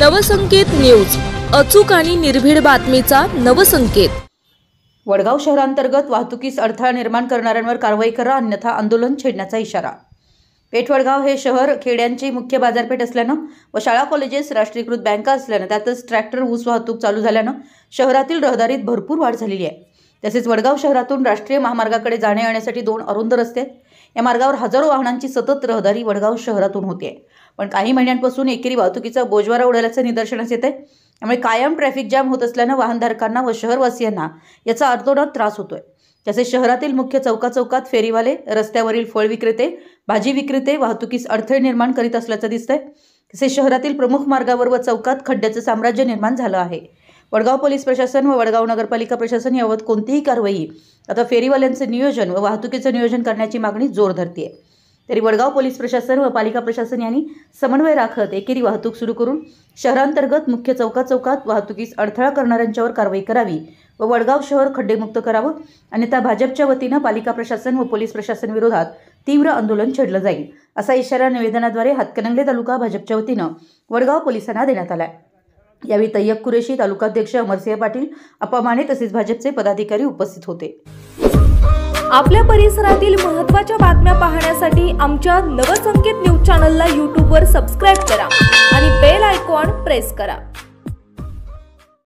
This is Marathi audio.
नवसंकेत न्यूज, अचूक आणि निर्भीड बातमीचा नवसंकेत। वडगाव शहरांतर्गत वाहतुकीस अडथळा निर्माण करणाऱ्यांवर कारवाई करा, अन्यथा आंदोलन छेडण्याचा इशारा। पेठ वडगाव हे शहर खेड्यांची मुख्य बाजारपेठ असल्यानं व शाळा कॉलेजेस, राष्ट्रीयकृत बँका असल्यानं त्यातच ट्रॅक्टर ऊस वाहतूक चालू झाल्यानं शहरातील रहदारीत भरपूर वाढ झालेली आहे। तसेच वडगाव शहरातून राष्ट्रीय महामार्गाकडे जाणे येण्यासाठी 2 अरुंद रस्ते आहेत। या मार्गावर हजारो वाहनांची सतत रहदारी वडगाव शहरातून होते, पण काही महिन्यांपासून एकेरी वाहतुकीचा बोजवारा उडाल्याचे निदर्शनास येते। त्यामुळे कायम ट्रॅफिक जाम होत असल्यानं वाहनधारकांना व शहरवासियांना याचा अर्थोनात त्रास होतोय। तसेच शहरातील मुख्य चौकात फेरीवाले, रस्त्यावरील फळ विक्रेते, भाजी विक्रेते वाहतुकीस अडथळे निर्माण करीत असल्याचं दिसतंय। तसेच शहरातील प्रमुख मार्गावर व चौकात खड्ड्याचं साम्राज्य निर्माण झालं आहे। वडगाव पोलीस प्रशासन व वडगाव नगरपालिका प्रशासन याबाबत कोणतीही कारवाई आता फेरीवाल्यांचे नियोजन व वाहतुकीचे नियोजन करण्याची मागणी जोर धरते। तरी वडगाव पोलीस प्रशासन व पालिका प्रशासन यांनी समन्वय राखत एकेरी वाहतूक सुरू करून शहरांतर्गत मुख्य चौकात वाहतुकीस अडथळा करणाऱ्यांच्यावर कारवाई करावी व वडगाव शहर खड्डेमुक्त करावं, अन्यथा भाजपच्या वतीनं पालिका प्रशासन व पोलीस प्रशासन विरोधात तीव्र आंदोलन छेडलं जाईल, असा इशारा निवेदनाद्वारे हातकणंगले तालुका भाजपच्या वतीनं वडगाव पोलिसांना देण्यात आला। यावेळी तय्यब कुरेशी, तालुकाध्यक्ष अमरसिंह पाटील, अप्पा माने तसेच भाजपचे पदाधिकारी उपस्थित होते। आपल्या परिसरातील महत्त्वाच्या बातम्या पाहण्यासाठी आमच्या नवसंकेत न्यूज चॅनलला YouTube वर सबस्क्राइब करा आणि बेल आयकॉन प्रेस करा।